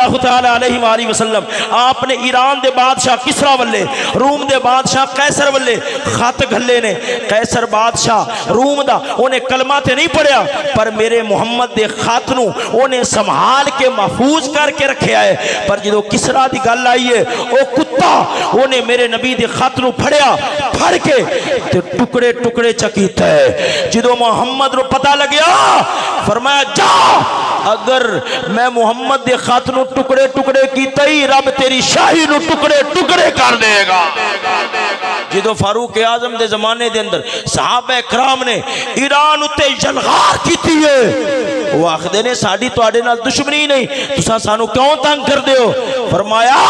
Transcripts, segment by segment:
اللہ تعالی علیہ وآلہ وسلم آپ نے ایران دے بادشاہ کسرا والے روم دے بادشاہ قیصر والے خط گھلے نے. قیصر بادشاہ روم دا انہیں کلمہ تے نہیں پڑھیا پر میرے محمد دے خط نو انہیں سنبھال کے محفوظ کر کے رکھیا ہے. پر جدو کسرا دی گل آئی ہے او کتا انہیں میرے نبی دے خط نو پڑھیا پڑھ کے تے ٹکڑے ٹکڑے چکیتا ہے. جدو محمد نو پتہ لگیا فرمایا جا اگر میں محمد دے خط نو ٹکڑے ٹکڑے کیتا ہی رب تیری شاہی نو ٹکڑے ٹکڑے کر دے گا. جدو فاروق اعظم دے زمانے دے اندر صحابہ کرام نے ایران اتے جلغار کیتی ہے وہ آخدے نے ساڑی تو آڑے نال دشمنی نہیں تسا سانو کیوں تنگ کر دے ہو. فرمایا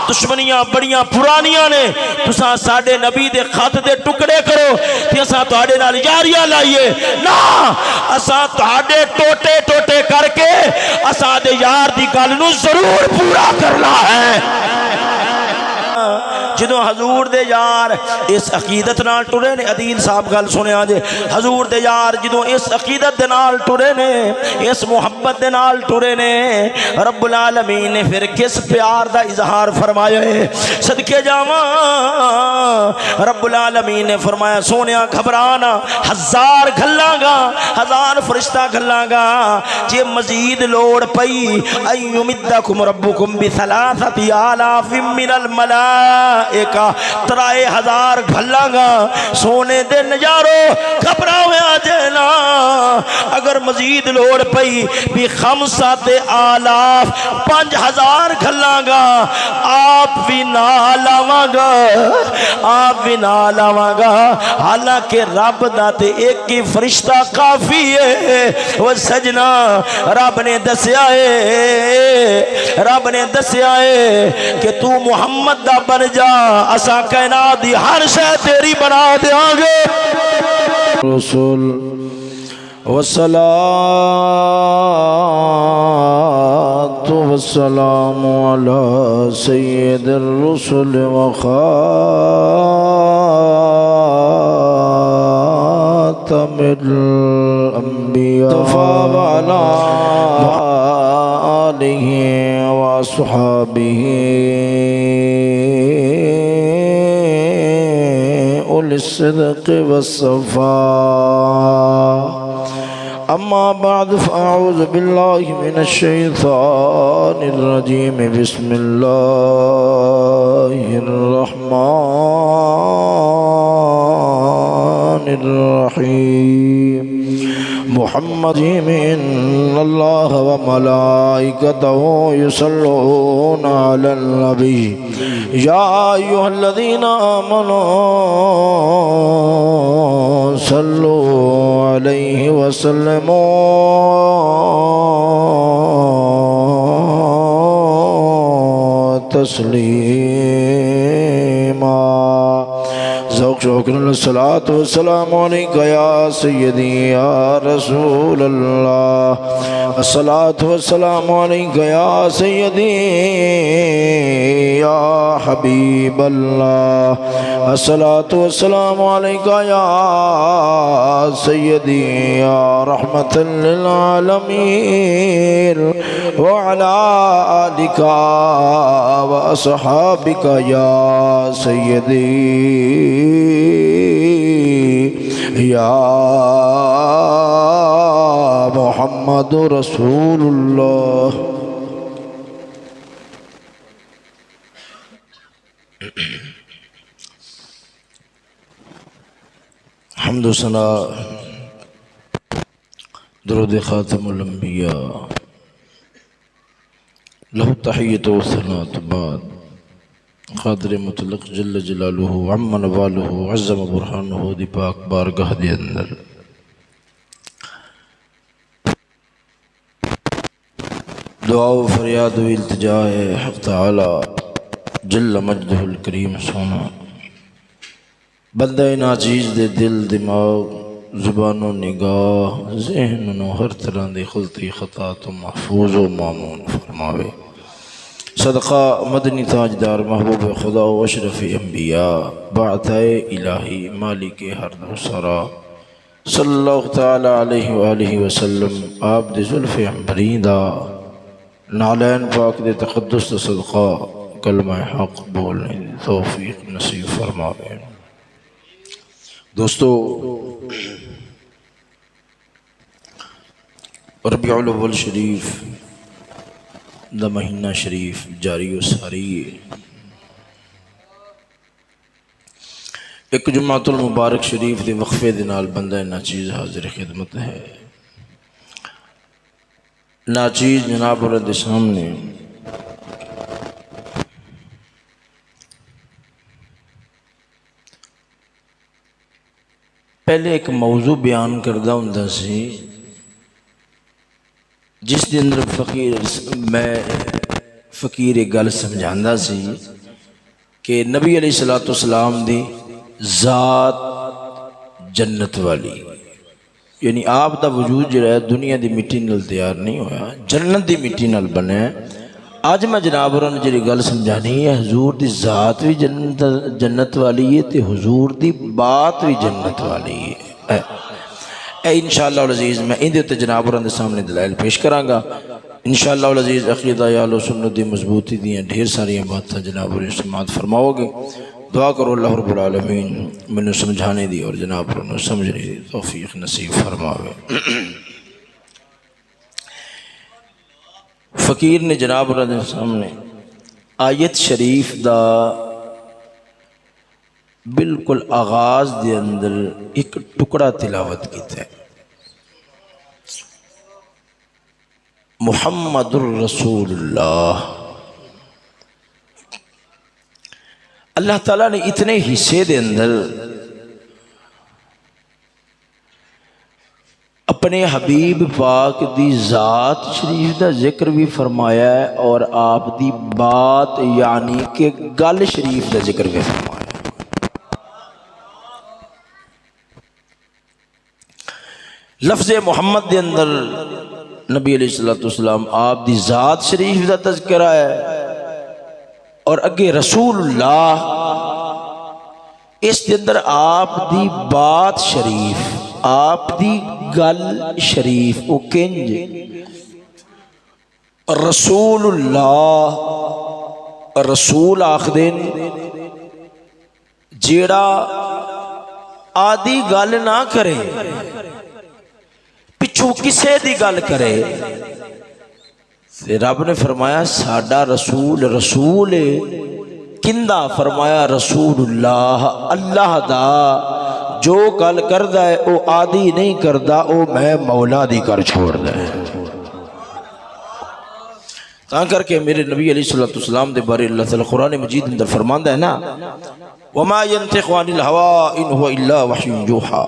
دشمنیاں بڑیاں پرانیاں نے تسا ساڑے نبی دے خط دے ٹکڑے کرو تے اساں تہاڈے نال یاریاں لائیے نا اساں تہاڈے ٹوٹے ٹوٹے کر کے اساں دے یار دی گل نو ضرور پورا کرنا ہے. جدو حضور دے یار اس عقیدت نال ٹرے نے عدیل صاحب گل سنے آجے حضور دے یار جدو اس عقیدت دے نال ٹرے نے اس محبت دے نال ٹرے نے رب العالمین نے پھر کس پیار دا اظہار فرمایا ہے. صدقے جاواں رب العالمین نے فرمایا سونیا گھبرانا ہزار گھلاں گا ہزار فرشتہ گھلاں گا جے مزید لوڑ پئی ایمدکم ربکم بثلاثۃ آلاف من الملائکہ ترائے ہزار گھلاں گا سونے دے نجارو گھبراویا جینا اگر مزید لوڑ پئی بھی خمسات آلاف 5000 گھلاں گا آپ بھی نہ لاواں گا آپ بھی نہ لاواں گا. حالانکہ رب دا تے ایک ہی فرشتہ کافی ہے. وہ سجنا رب نے دسیا ہے کہ تو محمد دا بن جا اسا کائنات دی ہر شے تیری بنا دیاں گے. رسول والصلاة والسلام على سيد الرسل وخاتم الأنبياء وعلى آله وصحابه أولي الصدق والصفاء. أما بعد فأعوذ بالله من الشيطان الرجيم بسم الله الرحمن الرحيم. محمد إن الله وملائكته يصلون على النبي يا أيها الذين آمنوا صلوا عليه وسلموا تسليما. شكرا الصلاة والسلام عليك يا سيدي يا رسول الله. الصلاة والسلام عليك يا سيدي يا حبيب الله. الصلاة والسلام عليك يا سيدي يا رحمة للعالمين وعلى آلك وأصحابك يا سيدي يا محمد رسول الله. حمد و ثنا درود خاتم الانبیاء لہو تحیت و ثنا بعد. قادر مطلق جل جلالہ عم نوالہ عظم برحانہ دی پاک بارگاہ دے اندر دعا و فریاد و التجا ہے حق تعالی جل مجدہ الکریم سونا بندہ ناچیز دے دل دماغ زبان و نگاہ ذہن و ہر طرح دے خلطی خطا تو محفوظ و مامون فرماوے. صدقہ مدنی تاجدار محبوب خدا و اشرف انبیاء بعثۂ الہی مالک ہر دو سرا صلی اللہ تعالی علیہ وآلہ وسلم آپ دے زلف عنبرین دا نالین پاک دے تقدس دا صدقہ کلمہ حق بولنے دی توفیق نصیب فرماوے۔ دوستو، ربیع الاول شریف دا مہینہ شریف جاری و ساری ہے۔ ایک جمعۃ المبارک شریف دے وقفے دے نال بندہ ناچیز حاضر خدمت ہے۔ ناچیز جناب اللہ دے سامنے پہلے ایک موضوع بیان کردہ ہوندا سی جس دے اندر فقیر ایک گل سمجھاندا سی کہ نبی علیہ السلام دی ذات جنت والی، یعنی آپ دا وجود جڑا ہے دنیا دی مٹی نال تیار نہیں ہویا، جنت دی مٹی نال بنیا ہے۔ آج میں جناب اور نے جڑی گل سمجھانی ہے، حضور دی ذات بھی جنت والی ہے تے حضور دی بات بھی جنت والی ہے۔ انشاءاللہ العزیز میں اندے تے جناب اور دے سامنے دلائل پیش کراں گا۔ انشاءاللہ العزیز عقیدہ اہل سنت دی مضبوطی دیاں ڈھیر ساریاں باتاں جناب اور سماعت فرماؤ گے۔ دعا کرو اللہ رب العالمین میں سمجھانے دی اور جناب اور سمجھنے دی توفیق نصیب فرماوے۔ فقیر نے جناب اور دے سامنے آیت شریف دا بالکل آغاز دے اندر ایک ٹکڑا تلاوت کیتا ہے۔ محمد الرسول اللہ۔ اللہ تعالیٰ نے اتنے حصے دے اندر اپنے حبیب پاک دی ذات شریف دا ذکر بھی فرمایا ہے اور آپ دی بات یعنی کہ گل شریف دا ذکر بھی فرمایا ہے۔ لفظ محمد دے اندر نبی علیہ السلام آپ دی ذات شریف دا تذکرہ ہے اور اگے رسول اللہ، اس کے اندر آپ دی بات شریف، آپ دی گل شریف او کنج رسول اللہ، رسول آخدین جیڑا آدھی گل نہ کرے، پچھو کسے دی گل کرے۔ رب نے فرمایا ساڈا رسول رسول کندہ، فرمایا رسول اللہ، اللہ دا جو گل کردہ ہے او آدھی نہیں کردہ، او میں مولا دی کر چھوڑ دے۔ تاں کر کے میرے نبی علیہ السلام دے بارے اللہ تعالی قرآن مجید اندر فرماندہ ہے نا، وَمَا يَنْتِقُ عَنِ الْهَوَىٰ إِنْ هُوَ إِلَّا وَحْيٌ يُوحَىٰ۔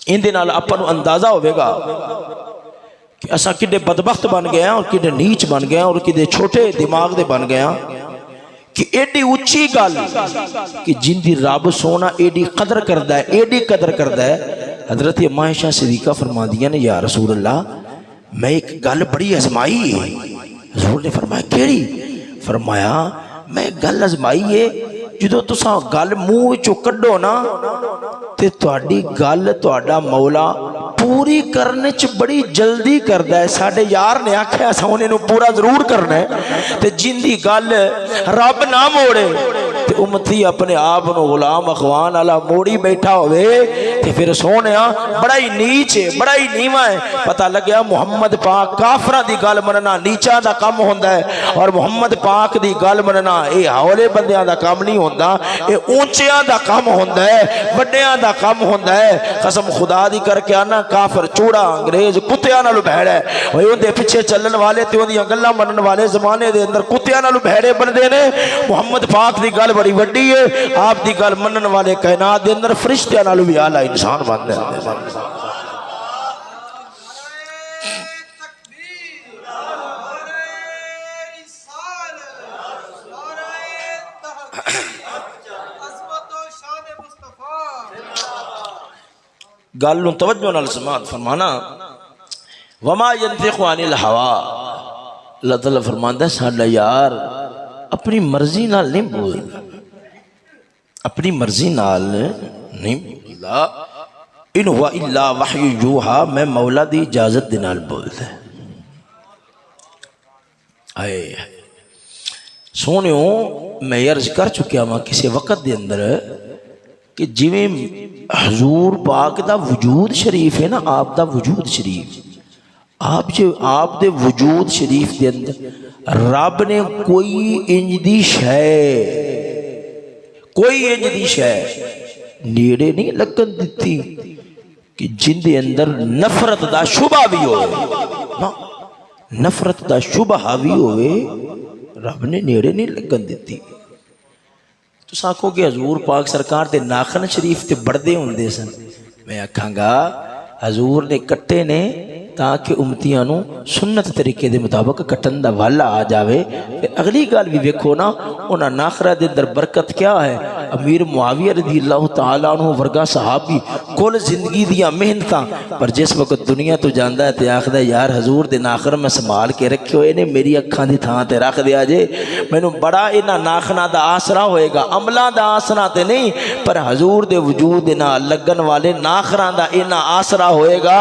ان دے نال اپن اندازہ ہوئے گا کہ اسا کڈے بدبخت بن گئے ہیں اور کڈے نیچ بن گئے ہیں اور کڈے چھوٹے دماغ دے بن گئے ہیں کہ ایڈی اچھی گل کہ جن دی رب سونا ایڈی قدر کردہ ہے، ایڈی قدر کردہ ہے۔ حضرت اماں عائشہ صدیقہ فرما دیا نے یا رسول اللہ میں ایک گل بڑی ازمائی ہے۔ حضور نے فرمایا کیڑی؟ فرمایا میں گل ازمائی ہے جدو تساں گل منہ وچوں کڈو نا تے تہاڈی گل تہاڈا مولا پوری کرنے چ بڑی جلدی کردا ہے۔ ساڈے یار نے آکھیا اساں انہاں نوں پورا ضرور کرنا ہے تے جن دی گل رب نہ موڑے تے امتی اپنے آپ نو غلام اخوان والا موڑی بیٹھا ہوئے تے پھر سونیا بڑا ہی نیچ ہے، بڑا ہی نیواں ہے۔ پتہ لگیا محمد پاک کافراں دی گل مننا نیچاں دا کم ہوندا ہے اور محمد پاک دی گل مننا اے ہولے بندیاں دا کم نہیں ہوندا، اے اونچیاں دا کم ہوندا ہے، وڈیاں دا کم ہوندا ہے۔ قسم خدا دی کر کے آنا کافر چوڑا انگریز کتیاں نالو بھیڑا ہے، اوے اون دے پیچھے چلن والے تے اون دیاں گلاں منن والے زمانے دے اندر کتیاں نالو بھیڑے بندے نے۔ محمد پاک دی گل بڑی وڈی ہے، آپ دی گل منن والے کائنات دے اندر فرشتیاں نالو بھی اعلی انسان بندے ہیں۔ گل نو توجہ نال سماعت فرمانا۔ وما ينطق عن الهوى، اللہ تعالیٰ فرماندا ہے ساڈا یار اپنی مرضی نال نہیں بولدا، اپنی مرضی نال نہیں بولدا۔ ان هو الا وحی یوحا، میں مولا دی اجازت دے نال بولدا ہے۔ آئے سونیوں میں عرض کر چکیا ہاں کسی وقت دے اندر کہ جویں حضور پاک دا وجود شریف ہے نا، آپ دا وجود شریف، آپ دے وجود شریف دے اندر رب نے کوئی انج دی شے نیڑے نہیں لگن دیتی کہ جن دے اندر نفرت دا شبہ بھی ہوئے، نفرت دا شبہ بھی ہوئے رب نے نیڑے نہیں لگن دیتی۔ تو ساکھو کہ حضور پاک سرکار تے ناخن شریف تے بڑھدے ہوندے سن، میں آکھاں گا حضور نے کٹے نے تاکہ امتیاں نو سنت طریقے دے مطابق کٹن دا والا آ جاوے۔ پھر اگلی گال بھی ویکھو نا، انہاں ناخرہ دے اندر برکت کیا ہے؟ امیر معاویہ رضی اللہ تعالیٰ عنہ ورگا صحابی کل زندگی دیا محنتاں، پر جس وقت دنیا تو جاندا ہے تے آکھدا یار حضور دے ناخر میں سنبھال کے رکھے ہوئے نے، میری اکھاں دی تھاں تے رکھ دیا جے، مینوں بڑا انہاں ناخنا دا آسرا ہوئے گا، عملاں دا آسرا تے نہیں، پر حضور دے وجود نال لگن والے ناخراں دا انہاں آسرا ہوئے گا۔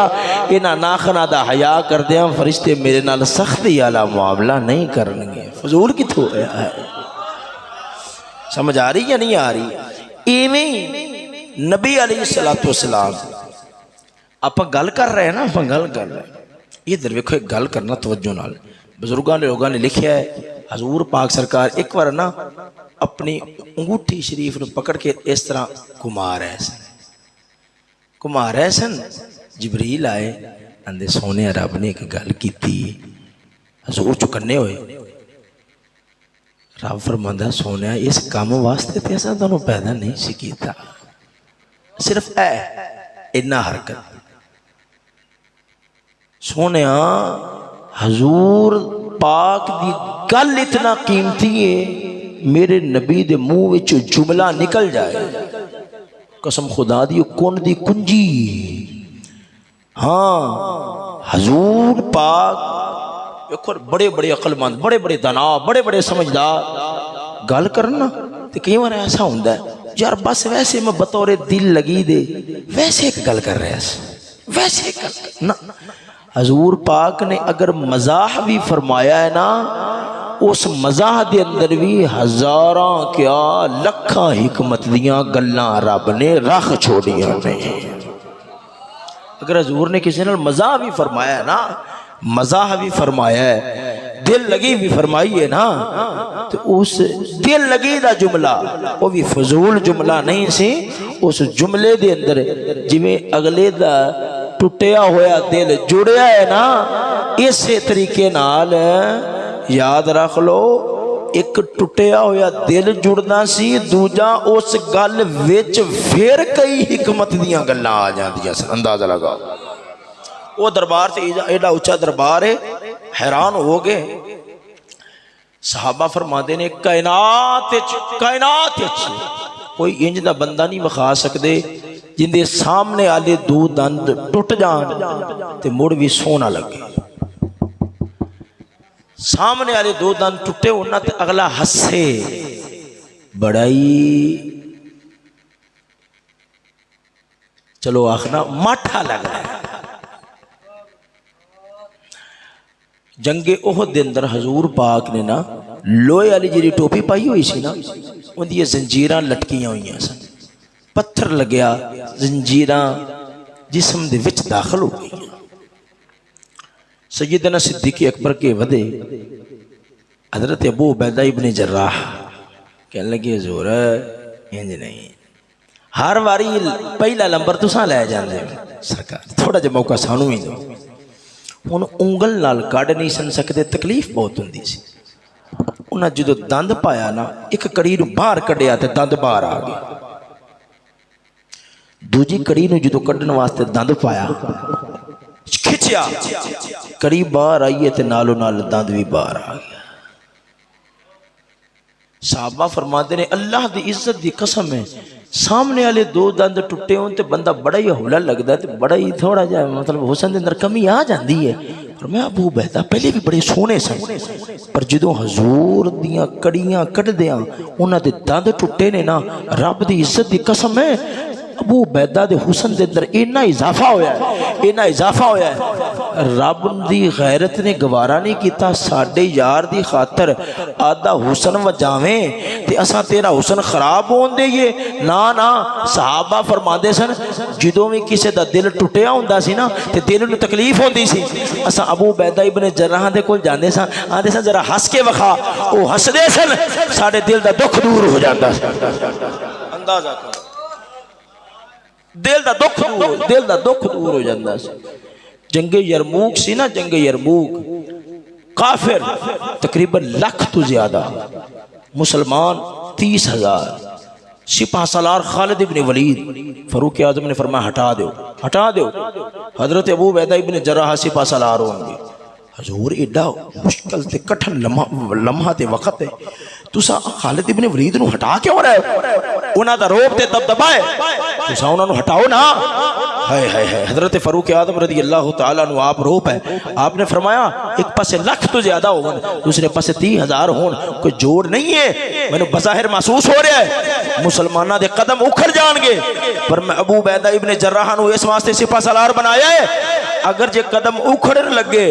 انہاں ناخنا دا حیا کردیاں فرشتے میرے نال سختی والا معاملہ نہیں کرنگے۔ فضول کتھوں ہے؟ سمجھ آ رہی یا نہیں آ رہی؟ ایویں نبی علیہ السلام آپ گل کر رہے ہیں نا، آپ گل کر رہے ہیں، یہ در ویکھو ایک گل کرنا توجہ نال، بزرگاں نے لوگاں نے لکھیا ہے حضور پاک سرکار ایک بار نا اپنی انگوٹھی شریف نو پکڑ کے اس طرح گھما رہے سن، جبریل آئے اندے سونے رب نے ایک گل کیتی، حضور چکنے ہوئے، رب فرماندا سونے اس کام واسطے تے اساں تانوں پیدا نہیں سی کیتا، صرف اینا حرکت۔ سونے حضور پاک دی گل اتنا قیمتی ہے، میرے نبی دے منہ وچ جملہ نکل جائے، قسم خدا دی کون دی کنجی۔ ہاں حضور پاک بڑے بڑے عقل مند، بڑے بڑے دانا، بڑے بڑے سمجھدار گل کرنا تے کئی بار ایسا ہوندا ہے یار بس ویسے میں بطور دل لگی دے ویسے ایک گل کر رہا ہے، ویسے ایک گل نا۔ حضور پاک نے اگر مزاح بھی فرمایا ہے نا، اس مزاح دے اندر بھی ہزاراں کیا لکھاں حکمت دیاں گلاں رب نے رکھ چھوڑیاں نے۔ اگر حضور نے کسی نے مزاح بھی فرمایا ہے نا، مزاح بھی فرمایا ہے، دل لگی بھی فرمائی ہے نا، تو اس دل لگی دا جملہ وہ بھی فضول جملہ نہیں سی، اس جملے دے اندر جویں اگلے دا ٹوٹیا ہویا دل جڑیا ہے نا، اسی طریقے نال یاد رکھ لو ایک ٹوٹیا ہویا دل جڑنا سی، دوجا اس گل وچ پھر کئی حکمت دیاں گلاں آ جاندیاں سن۔ اندازہ لگا وہ دربار سے ایڈا اچھا دربار ہے، حیران ہو گئے۔ صحابہ فرماتے نے کائنات کوئی انج دا بندہ نہیں وکھا سکدے جن دے سامنے والے دو دند ٹوٹ جان تے مڑ بھی سونا لگے، سامنے والے دو دند ٹوٹے ہونا تے اگلا ہسے، بڑائی چلو آخنا ماٹھا لگ رہا ہے۔ جنگ احد دے اندر حضور پاک نے نا لوہے والی جی ٹوپی پائی ہوئی سی نا، ان دی زنجیراں لٹکیاں ہوئی سن، پتھر لگیا، زنجیراں جسم دے وچ داخل ہو گئی۔ سیدنا صدیق اکبر کے ودے حضرت ابو عبیدہ ابن جراح کہنے لگے حضور انج نہیں، ہر واری پہلا نمبر تساں لے جاندے سرکار، تھوڑا جا موقع سانو ہی دو۔ ہن انگل نال کڈ نہیں سن سکتے، تکلیف بہت ہوندی سی۔ انہاں جدو دند پایا نا، ایک کڑی نو باہر کڈیا تے دند باہر آ گیا، دوجی کڑی نو جدو کڈن واسطے دند پایا کھچیا، کڑی باہر آئی تے نالو نال دند بھی باہر آ گیا۔ صحابہ فرماتے نے اللہ دی عزت دی قسم ہے، سامنے والے دو دند ٹوٹے ہون تے بندہ بڑا ہی ہولا لگدا ہے تے بڑا ہی تھوڑا جا مطلب حسن دے اندر کمی آ جاندی ہے۔ پر میں ابو عبیدہ پہلے بھی بڑے سونے سن، پر جدوں حضور دیاں کڑیاں کڈ دیاں انہاں دے دند ٹوٹے نے نا، رب دی عزت دی قسم ہے ابو عبیدہ دے حسن دے اندر اینا اضافہ ہویا ہے، اینا اضافہ ہویا ہے، رب دی غیرت نے گوارا نہیں کیتا ساڈے یار دی خاطر آدھا حسن وجاویں تے اساں تیرا حسن خراب ہون دئیے۔ نا نا، صحابہ فرماندے سن جدوں بھی کسے دا دل ٹوٹیا ہوندا سی نا تے دل نوں تکلیف ہوندی سی، اساں ابو عبیدہ ابن جراح دے کول جاندے سن، آندے سن ذرا ہس کے وکھا، او ہسدے سن، ساڈے دل دا دکھ دور ہو جاندا سی۔ اندازہ کرو، دل دا دکھ دور ہو جاندا سی۔ جنگ یرموک سی نا، جنگ یرموک، کافر تقریباً 1,00,000 تو زیادہ، مسلمان 30,000، سپہ سالار خالد ابن ولید، فاروق اعظم نے فرمایا ہٹا دیو، ہٹا دیو، حضرت ابو عبیدہ ابن جراح سپہ سالار ہوں گے۔ حضور ایڈا مشکل تے کٹھن لمحہ تے وقت ہے، تسا خالد ابن ولید نو ہٹا کیوں رہے ہو؟ انہاں دا روب تے دبدبا ہے، تسا انہاں نو ہٹاؤ نا۔ ہائے ہائے ہائے، حضرت فاروق اعظم رضی اللہ تعالیٰ عنہ آپ روپ ہے، آپ نے فرمایا ایک پاسے 1,00,000 تو زیادہ ہون، دوسرے پاسے 30,000 ہون، کوئی جوڑ نہیں ہے، میں نے بظاہر محسوس ہو رہا ہے مسلمانہ دے قدم اکھڑ جان گے، پر میں ابو عبیدہ ابن جراح نو اس واسطے سپہ سالار بنایا ہے اگر جے قدم اکھڑن لگے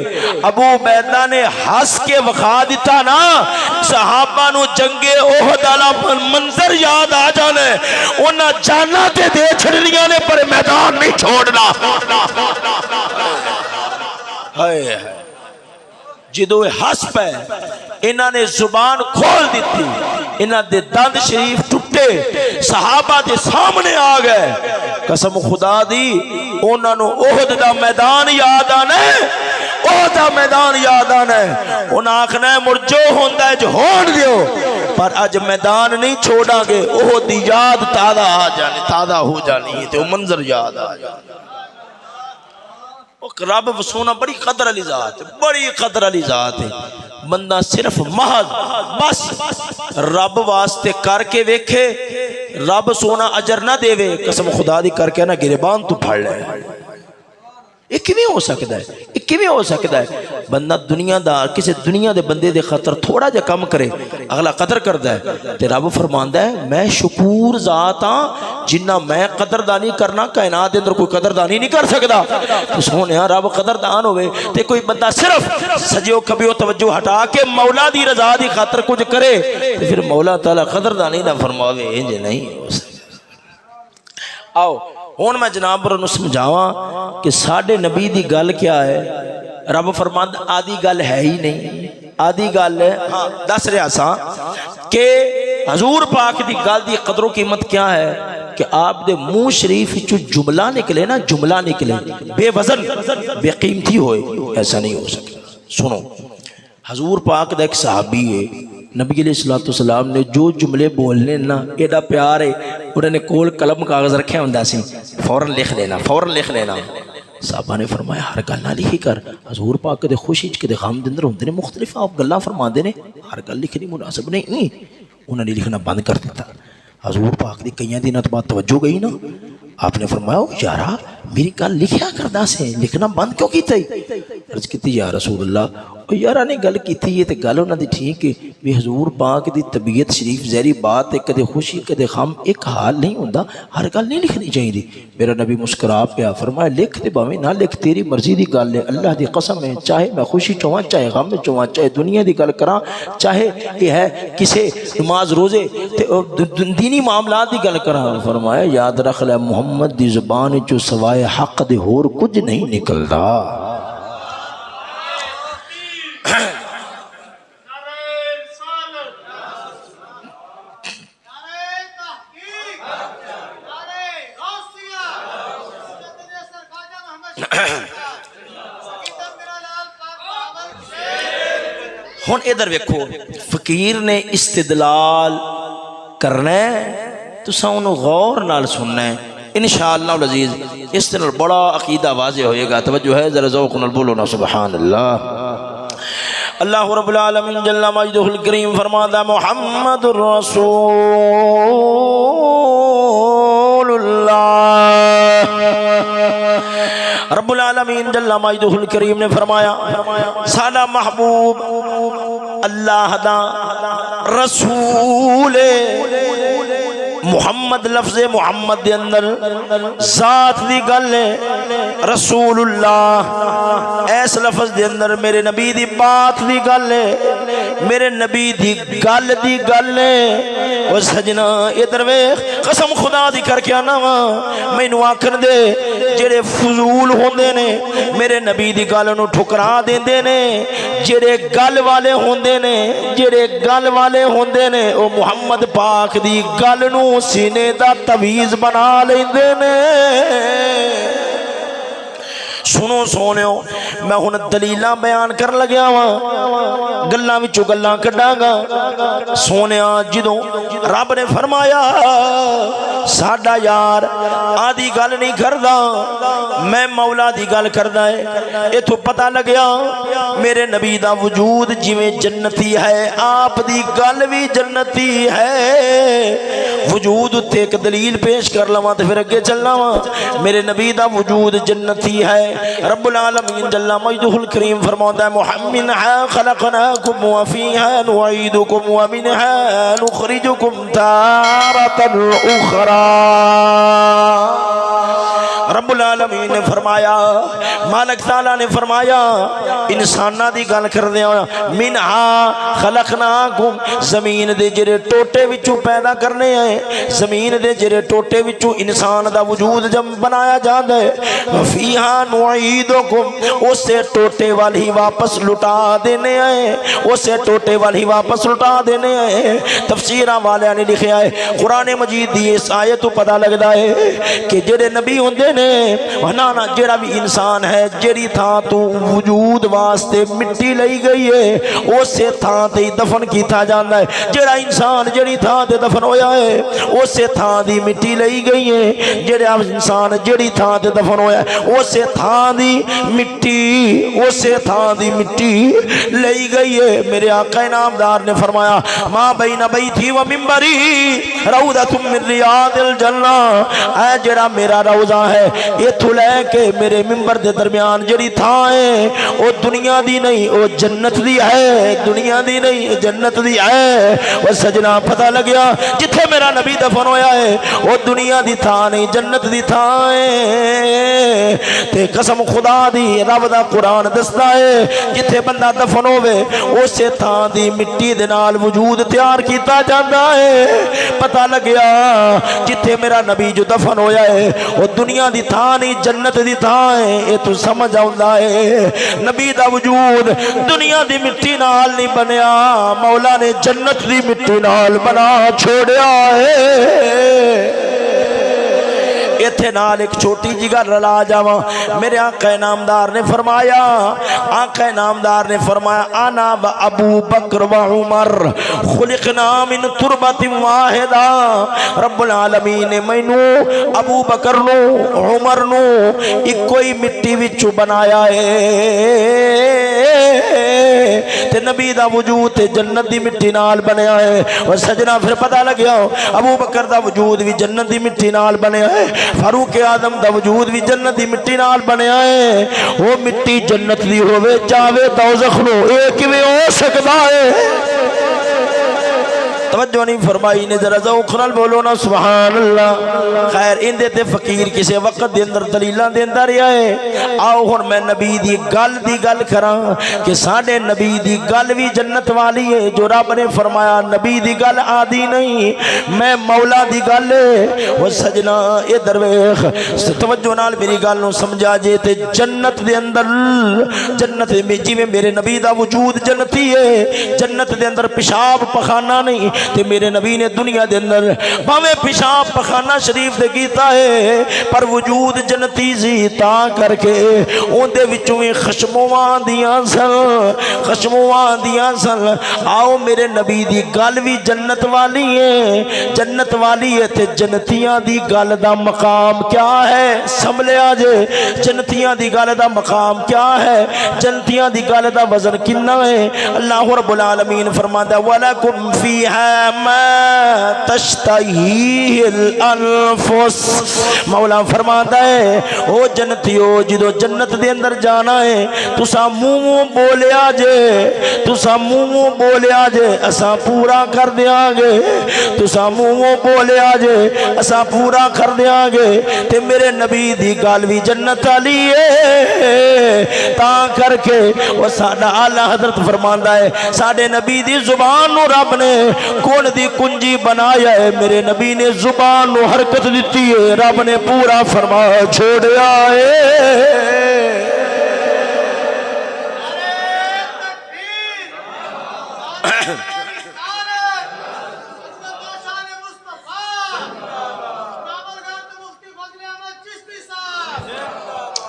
ابو عبیدہ نے ہس کے وکھا دیتا نا، صحابہ نو جنگ احد والا منظر یاد آ جانے، انہاں جانا تے دے چھڑنیاں نے پر میدان نہیں چھوڑنا۔ ہائے جدو ہس پہ انہاں نے زبان کھول دیتی، انہاں دے دند شریف ٹوٹے، صحابہ دے سامنے آ گئے، قسم خدا دی انہاں نو احد دا میدان یاد آنا ہے، احد دا میدان یاد آنا ہے، انہاں آکھنا ہے مر جو ہوندہ ہے جو ہون دیو، پر اج میدان نہیں چھوڑا گے، احد دی یاد تازہ آ جانی، تازہ ہو جانی ہے، تو منظر یاد آ جانی۔ رب وسونا بڑی قدر علی ذات ہے، بڑی قدر علی ذات ہے، بندہ صرف محض بس رب واسطے کر کے ویکھے، رب سونا اجر نہ دے وے، قسم خدا دی کر کے نہ گریبان تو پھڑ لے۔ یہ کیویں ہو سکتا ہے؟ یہ کیویں ہو سکتا ہے؟ بندہ دنیا دا کسی دنیا دے بندے دے خاطر تھوڑا جا کم کرے، اگلا قدر کردا ہے، تے رب فرماندا ہے میں شکور ذات ہاں، جنہ میں قدردانی کرنا کائنات دے اندر کوئی قدردانی نہیں کر سکدا۔ تو سونیا رب قدردان ہوئے تے کوئی بندہ صرف سجیو کبھیو توجہ ہٹا کے مولا دی رضا دی خاطر کچھ کرے تے پھر مولا تعالی قدردانی نہ فرماوے، انج نہیں ہو سکتا۔ آؤ ہون میں جناب برنو سمجھاواں کہ ساڑھے نبی دی گل کیا ہے، رب فرماند آدھی گل ہے ہی نہیں، آدھی گل ہے، ہاں دس رہا سا کہ حضور پاک دی گل دی قدر و قیمت کیا ہے کہ آپ دے منہ شریف چو جملہ نکلے نا، جملہ نکلے بے وزن بے قیمتی ہوئے، ایسا نہیں ہو سکتا۔ سنو حضور پاک دا ایک صحابی ہے، نبی علیہ السلام نے جو جملے بولنے نا ایڈا پیار ہے، انہوں نے کول قلم کاغذ رکھے ہوندہ سی، فوراں لکھ لینا، فوراں لکھ لینا۔ صحابہ نے فرمایا ہر گل نہ لکھی کر، حضور پاک کے خوشی کے غم دے اندر ہوندے نے مختلف، آپ گلاں فرماندے نے، ہر گل لکھنی مناسب نہیں، انہوں نے لکھنا بند کر دیتا۔ حضور پاک دی کئیاں دنوں بعد توجہ گئی نا، آپ نے فرمایا یارا میری گل لکھیا کردا سے، لکھنا بند کیوں کیتا ہی؟ عرض کیتی یا رسول اللہ، او یارا نے گل کیتی ہے تے گل انہاں دی ٹھیک ہے بھی حضور پاک دی طبیعت شریف ظاہری بات ہے، کدے خوشی کدے غم ایک حال نہیں ہوندا، ہر گل نہیں لکھنی چاہیے۔ میرا نبی مسکرا پیا فرمایا لکھ تے باویں نہ لکھ، تیری مرضی دی گل ہے، اللہ دی قسم ہے، چاہے میں خوشی چواں چاہے غم چواں، چاہے دنیا دی گل کراں چاہے یہ ہے کسے نماز روزے تے دینی معاملات دی گل کراں، فرمایا یاد رکھ لے محمد دی زبان چو سوائے حق دے ہور کچھ نہیں نکلدا۔ ہن ادھر ویکھو فقیر نے استدلال کرنا ہے تو سانو غور نال سننا ہے انشاءاللہ العزیز، اس طرح بڑا عقیدہ واضح ہوئے گا۔ توجہ ہے ذرا ذوق نال بولو نا سبحان اللہ۔ اللہ رب العالمین جل مجدہ الکریم فرماتا ہے محمد الرسول اللہ۔ رب العالمین جل مجدہ الکریم نے فرمایا سادہ محبوب اللہ دا رسول محمد لفظ محمد دے اندر ذات دی گل ہے، رسول اللہ ایس لفظ دے اندر میرے نبی دی بات دی گل ہے، میرے نبی دی گل ہے۔ او سجنا ادھر ویکھ قسم خدا دی کر کے آنا وا، مینوں آکھن دے جڑے فضول ہوندے نے میرے نبی دی گل نو ٹھکرا دیندے نے، جڑے گل والے ہوندے نے ہوندے نے او محمد پاک دی گل نو سینے دا تویز بنا لیندے نے۔ سنو سونیو میں ہن دلیلاں بیان کر لگیا وا، گلاں وچوں گلاں کڈاں گا۔ سونیا جدوں رب نے فرمایا ساڈا یار آدھی گل نہیں کردا، میں مولا دی گل کردا ہے، ایتھوں پتہ لگیا میرے نبی دا وجود جویں جنتی ہے آپ دی گل بھی جنتی ہے۔ وجود تے ایک دلیل پیش کر لواں تے پھر اگے چلنا وا۔ میرے نبی دا وجود جنتی ہے، رب العالمین جل مجدہ الکریم فرماتا ہے منھا خلقناکم وفیہا نعیدکم ومنھا نخرجکم تارۃ اخری۔ رب العالمین نے فرمایا، مالک تعالیٰ نے فرمایا انسانہ دی گل کر دیا، منہا خلقناکم زمین دے جڑے ٹوٹے وچوں پیدا کرنے ہیں، زمین دے جڑے ٹوٹے وچوں انسان دا وجود جب بنایا جاتا ہے، وفیہا نعیدکم اسے ٹوٹے والی واپس لٹا دینے ہیں، اسے ٹوٹے والی واپس لٹا دینے ہیں۔ تفسیرہ والے نے لکھا ہے قرآن مجید دی اس آیت تو پتہ لگتا ہے کہ جڑے نبی ہوندے نے نا جڑا بھی انسان ہے جڑی تھاں تو وجود واسطے مٹی لئی گئی ہے اسے تھاں تے دفن کیتا جاندا ہے۔ جڑا انسان جڑی تھاں تے دفن ہویا ہے اسے تھاں دی مٹی لئی گئی ہے، جڑا انسان جڑی تھاں تے دفن ہویا ہے اسے تھاں دی مٹی لئی گئی ہے۔ میرے آقا انعامدار نے فرمایا ما بین بیتی و منبری روضۃ من ریاض الجنہ، اے جڑا میرا روضہ ہے ایتھوں لے کے میرے منبر دے درمیان جڑی تھاں ہے او دنیا دی نہیں او جنت دی ہے، دنیا دی نہیں جنت دی ہے۔ او سجنا پتہ لگیا جتھے میرا نبی دفن ہویا ہے او دنیا دی تھاں نہیں جنت دی تھاں ہے۔ تے قسم خدا دی رب دا قرآن دستا ہے جتھے بندہ دفن ہوے اسے تھاں دی مٹی دے نال وجود تیار کیتا جاندا ہے۔ پتہ لگیا جتھے میرا نبی جو دفن ہویا ہے وہ دنیا دی تھاں نہیں جنت دی تھاں ہے۔ اے تو سمجھ آوندا ہے نبی دا وجود دنیا دی مٹی نال نہیں بنیا، مولا نے جنت دی مٹی نال بنا چھوڑیا ہے۔ ایتھے نال ایک چھوٹی جی گل رلا جاواں، میرے آقا انعامدار نے فرمایا انا و ابو بکر و عمر خلقنا من تربۃ واحدہ۔ رب العالمین نے مینوں ابو بکر نو عمر نو ایک ہی مٹی وچوں بنایا ہے تے نبی دا وجود تے جنت دی مٹی نال بنیا ہے۔ اور سجنا پھر پتہ لگیا ابو بکر دا وجود بھی جنت دی مٹی نال بنیا ہے، فاروق اعظم دا وجود بھی جنت دی مٹی نال بنیا ہے۔ وہ مٹی جنت دی ہوے جاوے دوزخ نو اے کیویں ہو سکدا ہے؟ توجہ نہیں فرمائی نے، ذرا ذوق نال بولو نا سبحان اللہ۔ خیر اندے تے فقیر کسے وقت دے اندر دلیلاں دیندا رہیا ہے۔ آؤ ہن میں نبی دی گل کراں کہ ساڈے نبی دی گل بھی جنت والی ہے، جو رب نے فرمایا نبی دی گل آدھی نہیں میں مولا دی گل ہے۔ او سجنا ادھر ویکھ توجہ نال میری گل نو سمجھا جے تے جنت دے اندر جنت میں جویں میرے نبی دا وجود جنتی ہے، جنت دے اندر پیشاب پخانہ نہیں تے میرے نبی نے دنیا دے اندر باویں پیشاب پخانہ شریف دے کیتا ہے پر وجود جنتی سی، تا کر کے اون دے وچوں خشمواں دیاں سن۔ آؤ میرے نبی دی گل بھی جنت والی ہے تے جنتیاں دی گل دا مقام کیا ہے سنبھلیا جے، جنتیاں دی گل دا مقام کیا ہے، جنتیاں دی گل دا وزن کنا ہے۔ اللہ رب العالمین فرماتا ہے وَلَكُمْ فِيهَا ما تشتهی الانفس. مولا فرماتا ہے او جنتیو جدو جنت دے اندر جانا ہے تسا منہ بولیا جے تسا منہ بولیا جے اسا پورا کر دیاں گے تسا منہ بولیا جے اسا پورا کر دیاں گے. تے میرے نبی دی گل وی جنت والی ہے تا کر کے وہ ساڈا اعلی حضرت فرماندا ہے ساڈے نبی دی زبان نو رب نے کون دی کنجی بنایا ہے. میرے نبی نے زبان نو حرکت دیتی ہے رب نے پورا فرما چھوڑیا ہے.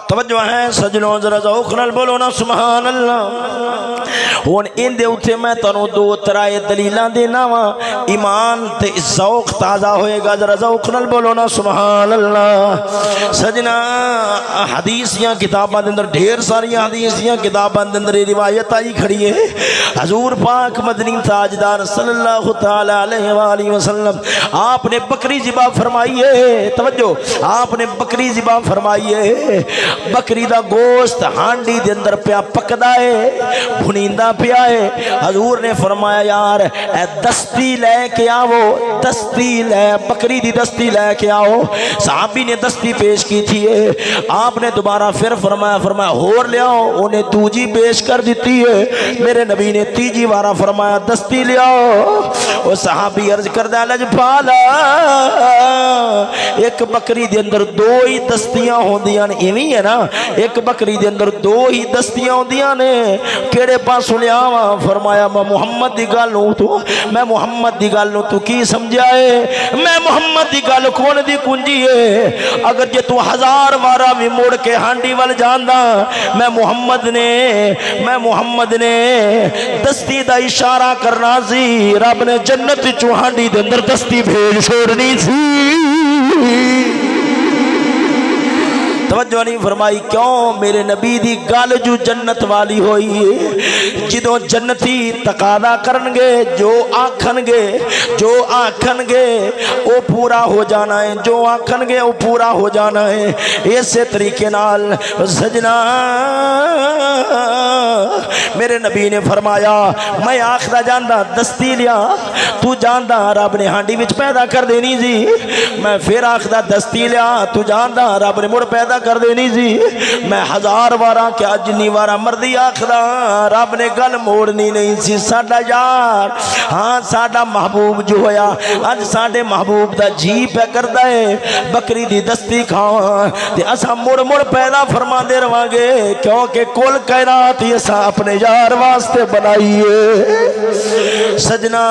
توجہ ہے سجنوں ذرا ذوق نال بولو نا سبحان اللہ. ہن ان دے اوتے میں تانوں دو ترائے دلیلاں دینا وا ایمان تے ذوق تازہ ہوئے گا. ذرا ذوق نال بولو نا سبحان اللہ. سجنا حدیثیاں کتاباں دے اندر ڈھیر ساری حدیثیاں کتاباں دے اندر روایت آئی کھڑی ہے. حضور پاک مدنی تاجدار صلی اللہ تعالی علیہ والہ وسلم آپ نے بکری ذبح فرمائی ہے. توجہ آپ نے بکری ذبح فرمائی ہے. بکری دا گوشت ہانڈی دے اندر پیا پکدا ہے بھنیندا پیا ہے. حضور نے فرمایا یار اے دستی لے کے آو دستی لے بکری دی دستی لے کے آؤ. صحابی نے دستی پیش کی تھی ہے. آپ نے دوبارہ پھر فرمایا ہور لے آؤ. انہیں دوجی پیش کر دیتی ہے. میرے نبی نے تیجی بارہ فرمایا دستی لے آؤ. وہ صحابی عرض کردہ لجپالا ایک بکری دے اندر دو ہی دستیاں ہوندیاں نے ایویں ہے نا ایک بکری دے اندر دو ہی دستیاں ہوندیاں نے کیڑے پاسوں لے آواں. فرمایا میں محمد دی گل نوں تو میں محمد دی گل نوں تو کی سمجھا ہے میں محمد دی گل کون دی کنجی ہے. اگر جے تو ہزار وارا بھی مڑ کے ہانڈی وال جاندا میں محمد نے دستی دا اشارہ کرنا سی. رب نے جنت چوں ہانڈی دے اندر دستی بھیج چھوڑنی سی. توجہ نہیں فرمائی کیوں میرے نبی دی گل جو جنت والی ہوئی ہے. جدوں جنتی تقاضا کرن گے جو آکھن گے وہ پورا ہو جانا ہے جو آکھن گے وہ پورا ہو جانا ہے. اسی طریقے نال سجنا میرے نبی نے فرمایا میں آخدا جاندا دستی لیا تو جاندا رب نے ہانڈی وچ پیدا کر دینی سی. میں پھر آخدا دستی لیا تو جاندا رب نے مڑ پیدا کر دینی سی. میں ہزار وارا کیا جنی وارا مردی آخدا رب نے گل موڑنی نہیں سی. ساڈا یار ہاں ساڈا محبوب جو ہویا اج ساڈے محبوب دا جی پہ کردا ہے بکری دی دستی کھاواں تے اساں مڑ پیدا فرما دے رہاں گے کیونکہ کل کائنات اساں اپنے یار واسطے بنائی ہے. سجنا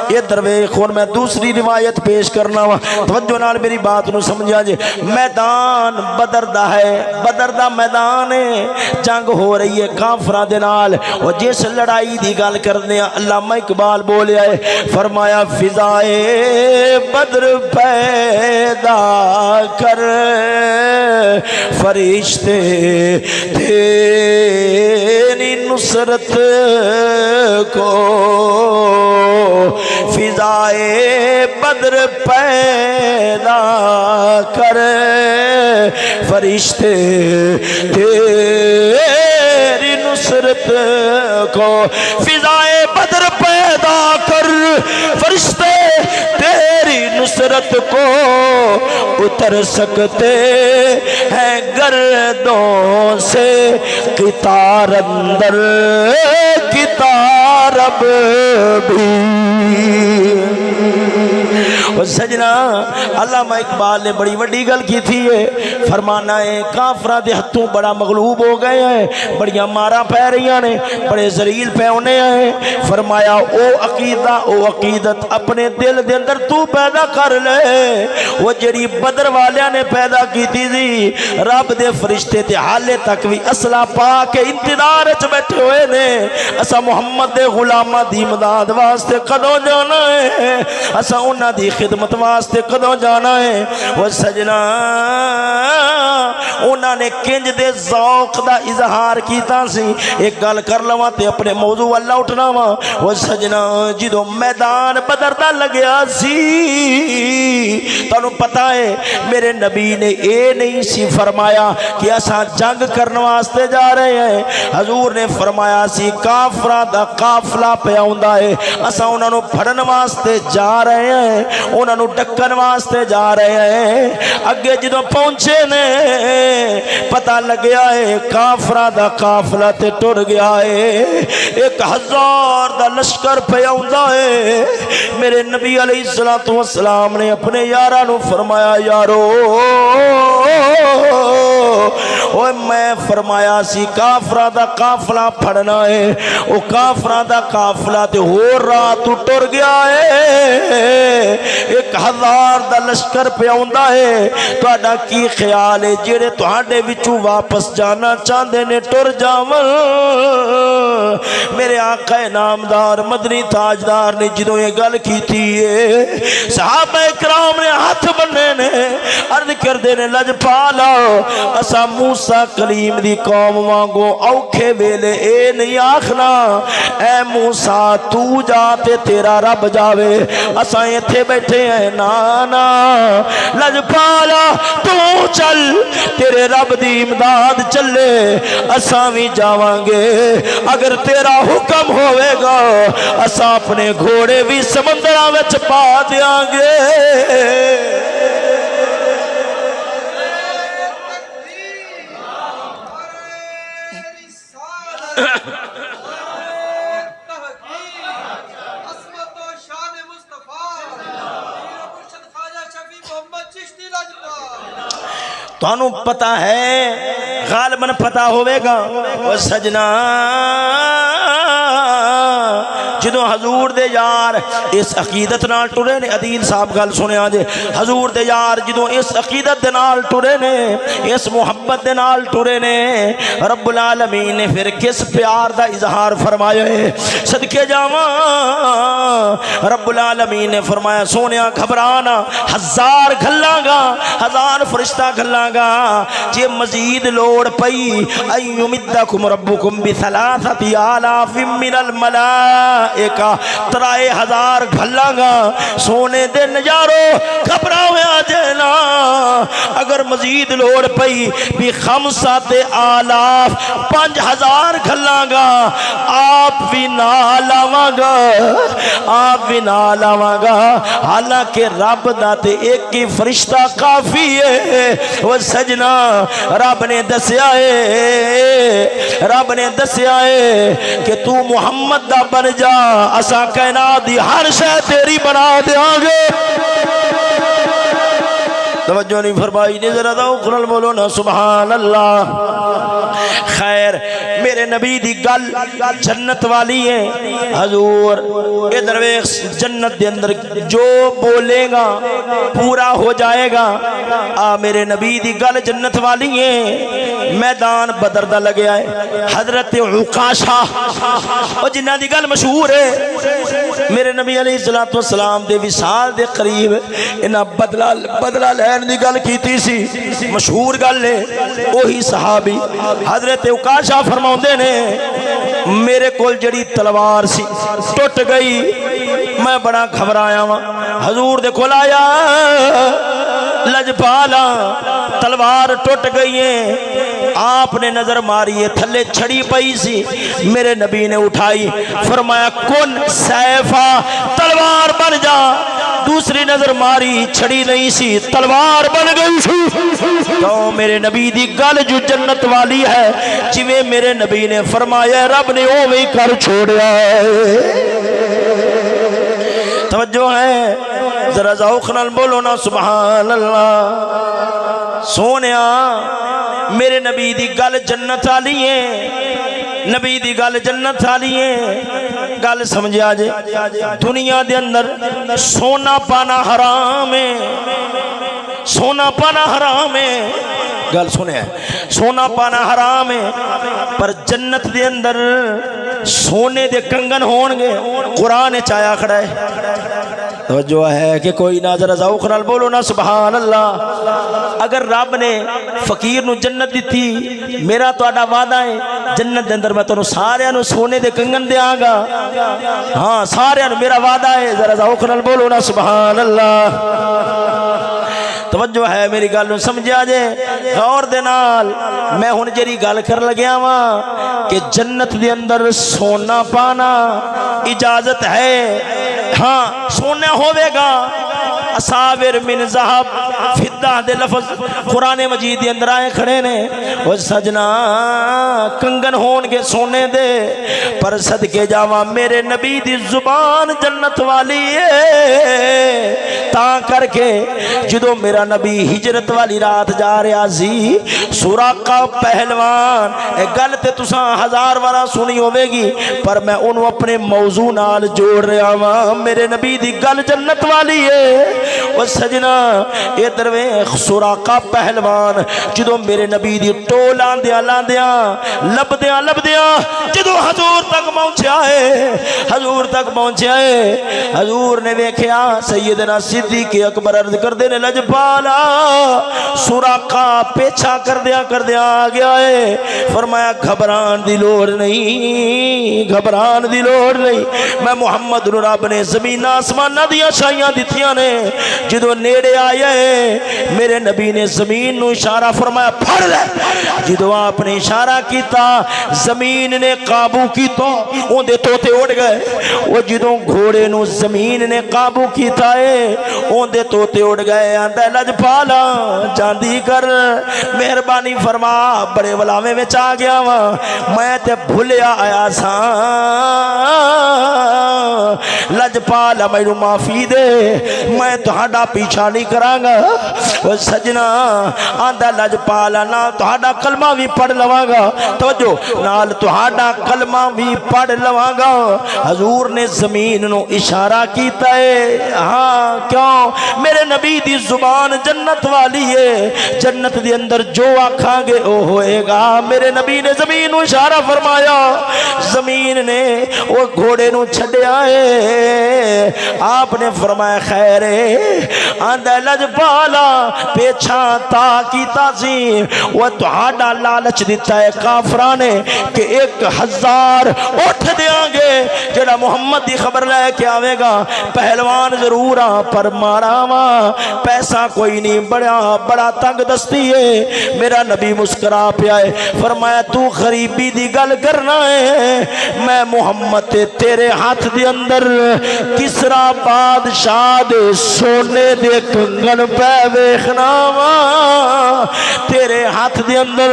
یہ درویش اور میں دوسری روایت پیش کرنا وا. توجہ نال میری بات نو سمجھا جے. میدان بدر دا ہے بدر دا میدان ہے. جنگ ہو رہی ہے کافراں دے نال. اور جس لڑائی دی گل کرنے علامہ اقبال بولیا ہے فرمایا فضائے بدر پیدا کر فرشتے تیری نصرت کو فضائے بدر پیدا کر فرشتے تیری نصرت کو فضائے بدر پیدا کر فرشتے تیری نصرت کو اتر سکتے ہیں گردوں سے قطار اندر کتارب بھی. سجنا علامہ اقبال نے بڑی وڈی گل کی تھی ہے. فرمانا ہے کافراں دے ہتھوں بڑا مغلوب ہو گئے ہیں بڑیاں مارا پہ رہی نے بڑے ذلیل پہ ہونے ہیں. فرمایا او عقیدہ او عقیدت اپنے دل دے اندر تو پیدا کر لے. وہ جڑی بدر والیاں نے پیدا کی تھی رب دے فرشتے تے حالے تک بھی اسلحہ پا کے انتظار وچ بیٹھے ہوئے نے. اسا محمد دے غلاماں دی امداد واسطے کدوں جانا ہے. اسا انہاں دی خدمت خدمت واسطے کدوں جانا ہے وہ سجنا انہاں نے کنج دے ذوق دا اظہار کیتا سی ایک گل کر لواں تے اپنے موضوع اللہ اٹھنا وا وہ سجنا جدوں میدان بدر دا لگیا سی تانوں پتہ ہے میرے نبی نے اے نہیں سی فرمایا کہ اساں جنگ کرن واسطے جا رہے ہیں حضور نے فرمایا سی کافراں دا قافلہ پہ آوندا ہے اساں انہاں نوں پھڑن واسطے جا رہے ہیں انہاں نوں ڈکن واسطے جا رہے ہیں اگے جدوں پہنچے نے پتہ لگیا ہے کافراں دا قافلہ تے ٹر گیا ہے 1000 دا لشکر پہ آوندا ہے میرے نبی علیہ الصلوۃ والسلام نے اپنے یاراں نوں فرمایا یارو اوے میں فرمایا سی کافراں دا قافلہ پھڑنا ہے او کافراں دا قافلہ تے ہور راہ تو ٹر گیا ہے 1000 دا لشکر پہ آوندا ہے تہاڈا کی خیال ہے جڑے تہاڈے وچوں واپس جانا چاہندے نے ٹر جاون میرے آقا نامدار مدنی تاجدار نے جدوں یہ گل کیتی ہے صحابہ کرام نے ہاتھ بننے نے عرض کردے نے لجپالا اسا موسیٰ کلیم دی قوم وانگو اوکھے ویلے اے نہیں آکھنا اے موسیٰ تو جاتے تیرا رب جاوے اسا ایتھے بیٹھے ہیں نانا لجپالا تو چل تیرے رب دی امداد چلے اسا بھی جاواں گے اگر تیرا حکم ہوئے گا اسا اپنے گھوڑے بھی سمندراں وچ پا دیاں گے تانوں پتہ ہے غالباً پتہ ہوئے گا وہ سجنا جدوں حضور دے یار اس عقیدت نال ٹرے نے عدیل صاحب گل سنیا جے حضور دے یار جدوں اس عقیدت دے نال ٹرے نے اس محبت دے نال ٹرے نے رب العالمین نے پھر کس پیار دا اظہار فرمایا ہے صدقے جاواں رب العالمین نے فرمایا سونیا گھبرانا 1000 گھلاں گا 1000 فرشتہ گھلاں گا جے مزید لوڑ پئی ایمدکم ربکم ب3 آلاف من الملائکہ 3000 گھلاں گا سونے دے نجارو گھبراوے جینا اگر مزید لوڑ پئی ب5 آلاف 5000 گھلاں گا آپ بھی نال آواں گا آپ بھی نال آواں گا حالانکہ رب دا تے ایک ہی فرشتہ کافی ہے وہ سجنا رب نے دسیا ہے کہ تو محمد دا بن جا اساں کائنات دی ہر شے تیری بنا دیاں گے توجہ نہیں فرمائی نے ذرا ذوق نال بولو نا سبحان اللہ خیر میرے نبی دی گل جنت والی ہے حضور اے درویش جنت دے اندر جو بولے گا پورا ہو جائے گا میرے نبی دی گل جنت والی ہے میدان بدر دا لگیا ہے حضرت عکاشہ او جنہ دی گل مشہور ہے میرے نبی علیہ السلام دے وصال دے قریب انہاں بدلہ لین دی گل کیتی سی مشہور گل ہے وہی صحابی حضرت عکاشہ فرماؤندے نے میرے کول جڑی تلوار سی ٹوٹ گئی میں بڑا گھبرایا ہوں حضور دے کول آیا لجپالا تلوار ٹوٹ گئی ہے آپ نے نظر ماری ہے تھلے چھڑی پئی سی میرے نبی نے اٹھائی فرمایا کن سیفا تلوار بن جا دوسری نظر ماری چھڑی نہیں سی تلوار بن گئی سی تو میرے نبی دی گل جو جنت والی ہے جویں میرے نبی نے فرمایا رب نے اوویں ہی کر چھوڑیا ہے توجہ ہے ذرا ذوق نال بولو نا سبحان اللہ سونیا میرے نبی دی گل جنت والی ہے نبی دی گل جنت والی ہے گل سمجھا جے دنیا دے اندر سونا پانا حرام ہے سونا پانا حرام ہے گل سنے سونا پانا حرام ہے پر جنت دے اندر سونے دے کنگن ہون گے قرآن چایا کھڑا ہے توجہ ہے کہ کوئی نہ ذرا ذوق نال بولو نا سبحان اللہ۔ اگر رب نے فقیر نو جنت دیتی، میرا تہاڈا وعدہ ہے جنت دے اندر میں تانوں سارے نو سونے دے کنگن دیاں گا، ہاں سارے نو میرا وعدہ ہے، ذرا ذوق نال بولو نا سبحان اللہ۔ توجہ ہے میری گل نو سمجھا جے غور دے نال۔ میں ہن جڑی گل کر لگیا واں کہ جنت دے اندر سونا پانا اجازت ہے، ہاں سونا ہوے گا، اساور من ذهب فضہ دے لفظ قرآن مجید دے اندر آئے کھڑے نے۔ او سجنا کنگن ہون کے سونے دے، پر صدقے جاواں میرے نبی دی زبان جنت والی ہے، تاں کر کے جدو میرا نبی ہجرت والی رات جا رہا سی، سراقہ پہلوان، اے گل تے تساں ہزار وارا سنی ہوے گی، پر میں انہوں اپنے موضوع نال جوڑ رہا ہاں، میرے نبی دی گل جنت والی ہے۔ وہ سجنا اے درویش سراقہ پہلوان جدو میرے نبی دی ٹول آندیاں لبدیاں جدو حضور تک پہنچیا ہے، حضور تک پہنچیا ہے، حضور نے ویکھیا سیدنا صدیق اکبر عرض کردے نے لجپالا، سراقہ پیچھا کردیاں آ گیا ہے، فرمایا گھبران دی لوڑ نہیں، گھبران دی لوڑ نہیں، میں محمد نو رب نے زمین آسمانہ دیا شائیاں دیتیاں نے، جدو نیڑے آئے میرے نبی نے زمین نو اشارہ فرمایا پھڑ لے، جدو آپ نے اشارہ کیتا زمین نے قابو کیتا، اون دے توتے اڑ گئے، وہ جدو گھوڑے نو زمین نے قابو کیتا ہے اون دے توتے اڑ گئے، آندہ لجپالا جاندی کر مہربانی فرما، بڑے ولاوے میں چاہ گیا وہاں، میں تے بھولیا آیا سا، لجپالا میں معافی دے، میں تہاڈا پیچھا نہیں کرانگا۔ وہ سجنا آندہ لجپالا نال تہاڈا کلمہ بھی پڑھ لواں گا، توجہ نال تہاڈا کلمہ بھی پڑھ لواں گا۔ حضور نے زمین نو اشارہ کیتا ہے، ہاں کیوں؟ میرے نبی دی زبان جنت والی ہے، جنت دی اندر جو آکھاں گے او ہوئے گا۔ میرے نبی نے زمین نو اشارہ فرمایا، زمین نے وہ گھوڑے نو چھڑیا ہے، آپ نے فرمایا خیر آندہ لجپالا پیچھا تا کیتا سی، وہ تہاڈا لالچ دیتا ہے کافرانے کہ 1000 اٹھ دیاں گے جڑا محمد دی خبر لے کے آوے گا، پہلوان ضرور پر مارا ماں، پیسہ کوئی نہیں، بڑا تنگ دستی ہے۔ میرا نبی مسکرا پیا ہے، فرمایا تو غریبی دی گل کرنا ہے، میں محمد تیرے ہاتھ دی اندر کسرا بادشاہ دے سونے دے کنگن پہ ویکھنا وا، تیرے ہاتھ دے اندر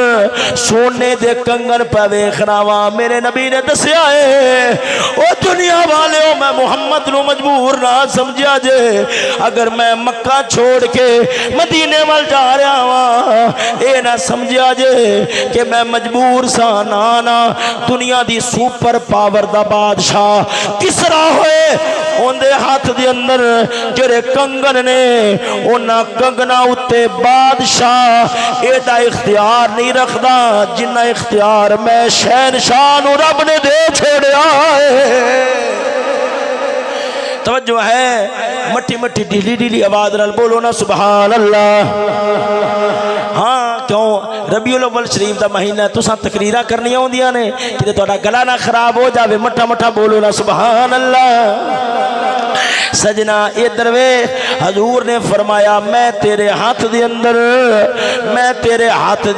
سونے دے کنگن پہ ویکھنا وا۔ میرے نبی نے دسیا ہے او دنیا والے ہو، میں محمد نو مجبور نہ سمجھا جے، اگر میں مکہ چھوڑ کے مدینے وال جا رہا وا، اے نہ سمجھا جے کہ میں مجبور سا، نانا دنیا دی سپر پاور دا بادشاہ کسرا ہوئے، ان دے ہاتھ دے اندر جڑے کنگن نے، انہاں کنگنا اتے بادشاہ ایڈا اختیار نہیں رکھدا جنہ اختیار میں شہنشاہ نو رب نے دے چھوڑیا ہے۔ توجہ ہے، مٹی مٹی ڈھیلی ڈھیلی آواز نال بولو نا سبحان اللہ۔ ہاں کیوں ربیع الاول شریف دا مہینہ تساں تقریرہ کرنی ہوندیاں نے کہ تہاڈا گلا نہ خراب ہو جاوے، مٹا مٹا بولو نا سبحان اللہ۔ سجنا ادھر وے حضور نے فرمایا میں تیرے ہاتھ دے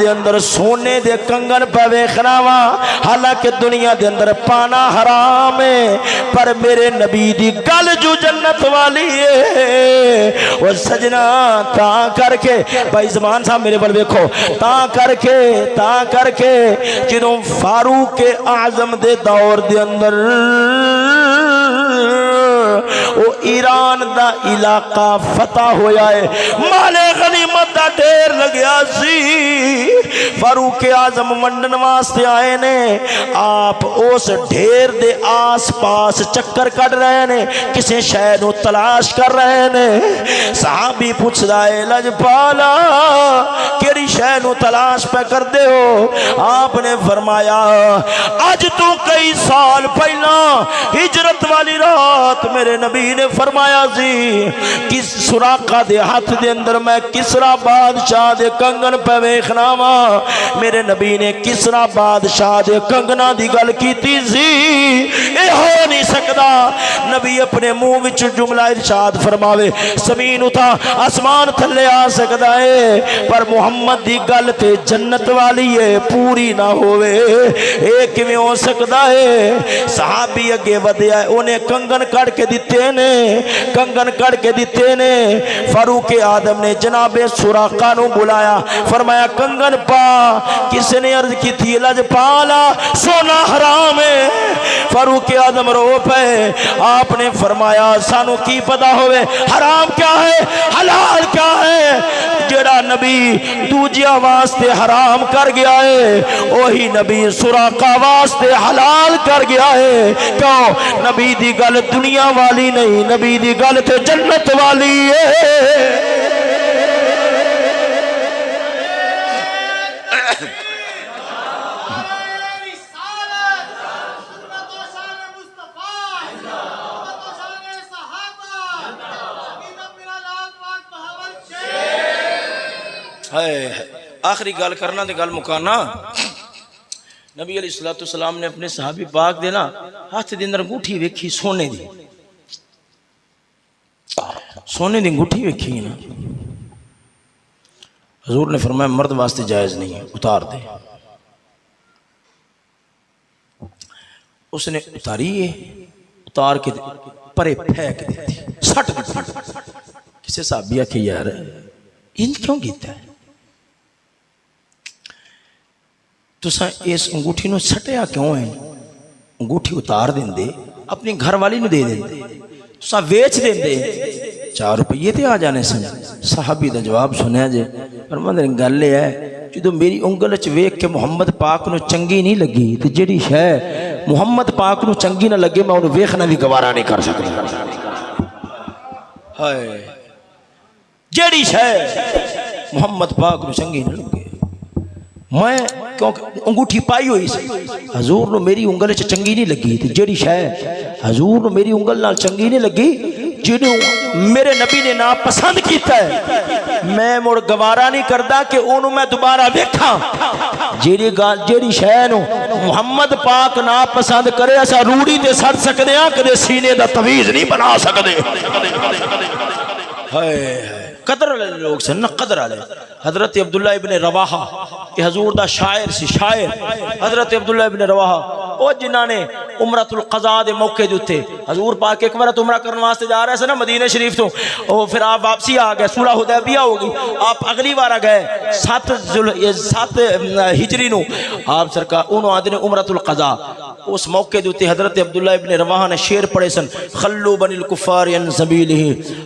اندر سونے دے کنگن پہ ویکھنا وا، حالانکہ دنیا دے اندر پانا حرام ہے، پر میرے نبی دی گل جو جنت والی ہے۔ وہ سجنا تاں کر کے بھائی زمان صاحب میرے بل ویکھو، تاں کر کے جنہوں فاروق اعظم دے دور دے اندر وہ ایران دا علاقہ فتح ہویا ہے، مال غنیمت دا ڈھیر لگیا سی، فاروق اعظم ونڈن واسطے آئے نے، آپ اس ڈھیر دے آس پاس چکر کٹ رہے نے، کسی شے نو تلاش کر رہے نے، صحابی پوچھدا ہے لجپالا کیڑی شے نو تلاش پہ کر دے ہو؟ آپ نے فرمایا اج تو کئی سال پہلا ہجرت والی رات میرے نبی نے فرمایا سی کس سراقہ دے ہاتھ دے اندر میں کسرا بادشاہ دے کنگن پہ ویکھنا وا میرے نبی نے کسرا بادشاہ دے کنگنا دی گل کیتی سی اے ہو نہیں سکدا نبی اپنے منہ وچ جملہ ارشاد فرماوے زمین اٹھا آسمان تھلے آ سکدا ہے پر محمد دی گل تے جنت والی ہے پوری نہ ہوئے اے کیویں ہو سکدا ہے صحابی اگے ودیا ہے انہیں کنگن کڑ کے دیتے نے کنگن کڑ کے دیتے نے فاروق آدم نے جناب سراقہ نو بلایا فرمایا کنگن پا کس نے عرض کی تھی لج پالا سونا حرام ہے فاروق آدم رو پے آپ نے فرمایا سانو کی پتا ہوئے حرام کیا ہے حلال کیا ہے جڑا نبی دوجیا واسطے حرام کر گیا ہے وہی نبی سراقہ واسطے حلال کر گیا ہے کیوں نبی دی گل دنیا والی نہیں نبی دی گل تے جنت والی ہے آخری گل کرنا تے گل مکانا نبی علیہ الصلوۃ والسلام نے اپنے صحابی پاک دے نا ہاتھ دے اندر انگوٹھی ویکھی سونے دی انگوٹھی ویکھی نا حضور نے فرمایا مرد واسطے جائز نہیں ہے اتار دے اس نے اتاری ہے اتار کے پرے پھینک دیتی سٹ دیتی کسے صحابی آکھے یار ان کیوں کیتا ہے تساں اس انگوٹھی نو سٹیا کیوں ہے انگوٹھی اتار دیں دے اپنی گھر والی نو دے دیں دے تساں ویچ دیں دے 4 روپیے تے آ جانے سن صحابی دا جواب سنیا جے فرماندے گل یہ ہے جدو میری انگل وچ ویکھ کے محمد پاک نو چنگی نہیں لگی تے جڑی شے محمد پاک نو چنگی نہ لگے میں اونوں ویکھنا بھی گوارا نہیں کر سکدا ہائے جڑی شے محمد پاک نو چنگی نہ لگے میں کیونکہ انگوٹھی پائی ہوئی سی حضور نو میری انگل وچ چنگی نہیں لگی تے جڑی شے حضور نو میری انگل نال چنگی نہیں لگی جنوں میرے نبی نے نا پسند کیتا ہے میں مڑ گوارا نہیں کردا کہ اونوں میں دوبارہ ویکھاں جیڑی شے نو محمد پاک نا پسند کرے اسا روڑی تے سڑ سکدے ہاں کدے سینے دا تویز نہیں بنا سکدے ہائے قدر والے لوگ سے نہ قدر والے حضرت عبداللہ ابن رواحہ یہ حضور دا شاعر سی شاعر حضرت عبداللہ ابن رواحہ او جنہاں نے عمرۃ القضاء دے موقع دے حضور پاک ایک بار عمرہ کرنے واسطے جا رہے سے نا مدینہ شریف تو او پھر آپ واپسی آ گئے صلح حدیبیہ ہو گئی آپ اگلی بار آ گئے 7 ہجری نو آپ سرکار انہوں آدھے نے عمرۃ القضاء اس موقع دے حضرت عبداللہ ابن رواحہ نے شعر پڑھے سن خلو بنی الکفار عن سبیلہ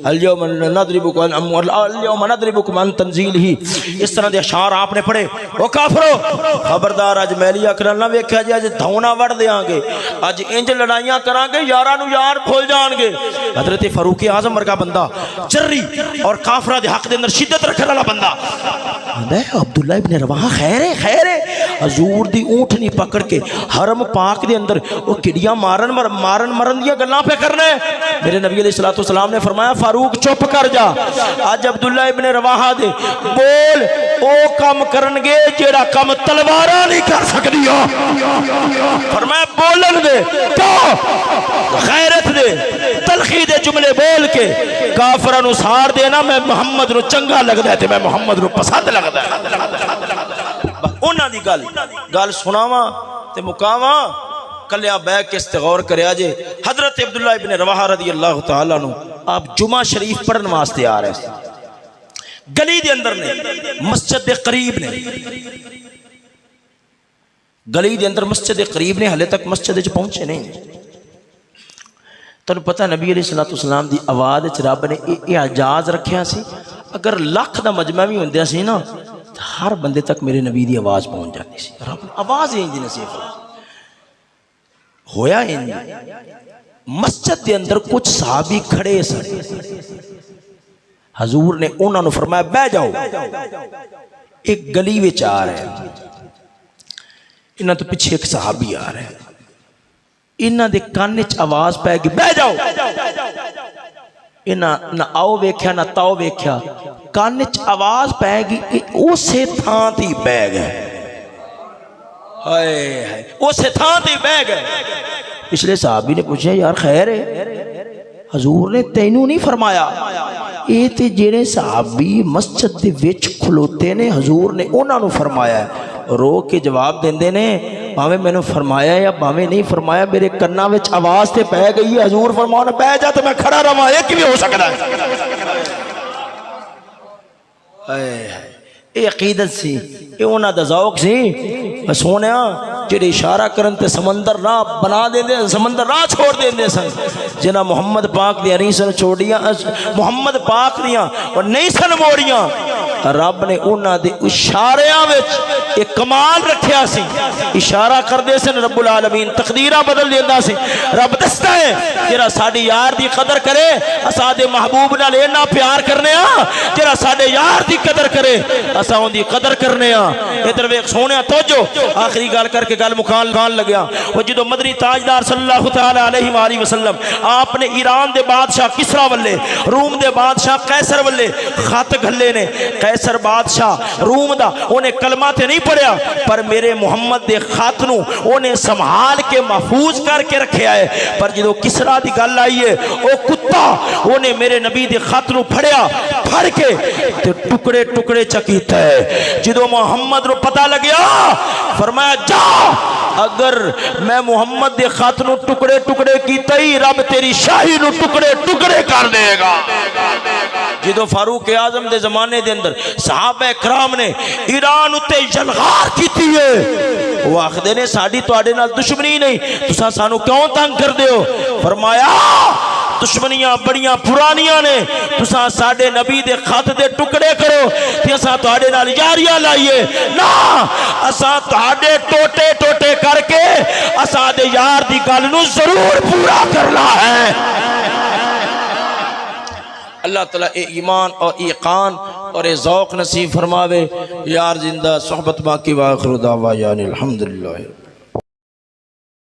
اليوم نضربکم عن اموال اليوم نضربکم عن تنزیلہ اس طرح دے اشعار آپ نے پڑھے او کافرو خبردار اج میلی اکھنا نہ ویکھیا جی اج دھونا وڑ دیاں گے اج انج لڑائیاں کراں گے یاراں نو یار بھول جان گے حضرت فاروق اعظم ورگا بندہ چری اور کافرہ دے حق دے اندر شدت رکھنے والا بندہ ہے عبداللہ ابن رواحہ خیر ہے حضور دی اونٹنی پکڑ کے حرم پاک دے اندر وہ کڑیاں مارن دیا گلاں پہ کرنا ہے میرے نبی علیہ السلام نے فرمایا فاروق چپ کر جا آج عبداللہ ابن رواحہ دے بول او کام کرنگے جیڑا کام تلوارہ نہیں کر سکتی ہو فرمایا بولن دے تو غیرت دے تلخی دے جملے بول کے کافرہ نو سار دینا میں محمد نو چنگا لگ دے میں محمد نو پسند لگ دے انہاں دی گل سناواں تے مکاواں کلیا بیک کے استغور کرے آجے حضرت عبداللہ ابن رواحہ رضی اللہ تعالیٰ عنہ آپ جمعہ شریف پڑھن واسطے آ رہے ہیں گلی دے اندر نے مسجد دے قریب نے گلی دے اندر مسجد دے قریب نے حلے تک مسجد دے پہنچے نہیں تنو پتہ نبی علیہ السلام دی آواز رب نے اعجاز رکھیا سی اگر لاکھ دا مجمع بھی ہوندیا سی نا ہر بندے تک میرے نبی دی آواز پہنچ جاتی سی رب آواز ہی دی نصیب ہویا ان مسجد دے اندر کچھ صحابی کھڑے سن حضور نے انہوں نے فرمایا بہ جاؤ ایک گلی وچ آ رہے ہیں انہاں تو پیچھے ایک صحابی آ رہے ہیں انہاں دے کان وچ آواز پے گئی بہ جاؤ انہاں نہ آؤ ویکھیا نہ تاؤ ویکھیا کان وچ آواز پے گئی اسی تھاں تے بہ گئے ہائے ہائے اسی تھاں تے بہ گئے پچھلے صحابی نے پوچھا یار خیر ہے حضور نے تینوں نہیں فرمایا اے تے جڑے صحابی مسجد دے وچ کھلوتے نے حضور نے انہاں نو فرمایا ہے رو کے جواب دیندے نے باویں مینوں فرمایا یا باویں نہیں فرمایا میرے کناں وچ آواز تے پے گئی ہے حضور فرمانا پے جا تے میں کھڑا رہواں یہ کیویں ہو سکدا ہے اے عقیدت سی اے انہاں دا ذوق سی سونیا جڑے اشارہ کرن تے سمندر راہ بنا دیندے سمندر راہ چھوڑ دیندے سن جنہاں محمد پاک دی حدیثاں چھوڑیاں محمد پاک دیاں اور نہیں سن موڑیاں رب نے انہاں دے اشاریاں وچ ایک کمال رکھیا سی اشارہ کردے سن رب العالمین تقدیراں بدل دیندا سی رب دستا ہے جڑا ساڈی یار دی قدر کرے اساں دے محبوب نال اینا پیار کرنے ہاں جڑا ساڈے یار دی قدر کرے اساں اون دی قدر کرنے ہاں ادھر ویکھ سونیا توجہ آخری گل کر کے گل مکان لگیا وہ جدو مدنی تاجدار صلی اللہ تعالی علیہ وآلہ وسلم آپ نے ایران دے بادشاہ کسرا والے روم دے بادشاہ قیصر والے خط گھلے نے قیصر بادشاہ روم دا انہیں کلمہ تے نہیں پڑھیا پر میرے محمد دے خط نو انہیں سنبھال کے محفوظ کر کے رکھے آئے پر جدو کسرا دی گل آئی ہے او کتا انہیں میرے نبی دے خط نو پڑھیا پڑھ کے تے ٹکڑے ٹکڑے چکیتا ہے جدو محمد نو پتہ لگیا فرمایا جا اگر میں محمد دے خط نو ٹکڑے ٹکڑے کیتا ہی رب تیری شاہی نو ٹکڑے ٹکڑے کر دے گا جدو فاروق اعظم دے زمانے دے اندر صحابہ کرام نے ایران اتے جلغار کیتی ہے وہ آخدے نے ساڑی تو آڑے نال دشمنی نہیں تسا سانو کیوں تنگ کر دے ہو فرمایا دشمنیاں بڑیاں پرانیاں نے تسا ساڑے نبی دے خط دے ٹکڑے کرو تے اساں تہاڈے نال یاریاں لائیے نا اساں تہاڈے ٹوٹے ٹوٹے کر کے اساں دے یار دی گل نو ضرور پورا کرنا ہے اللہ تعالیٰ اے ایمان اور ایقان اور اے ذوق نصیب فرماوے یار زندہ صحبت باقی واخر دعویان الحمدللہ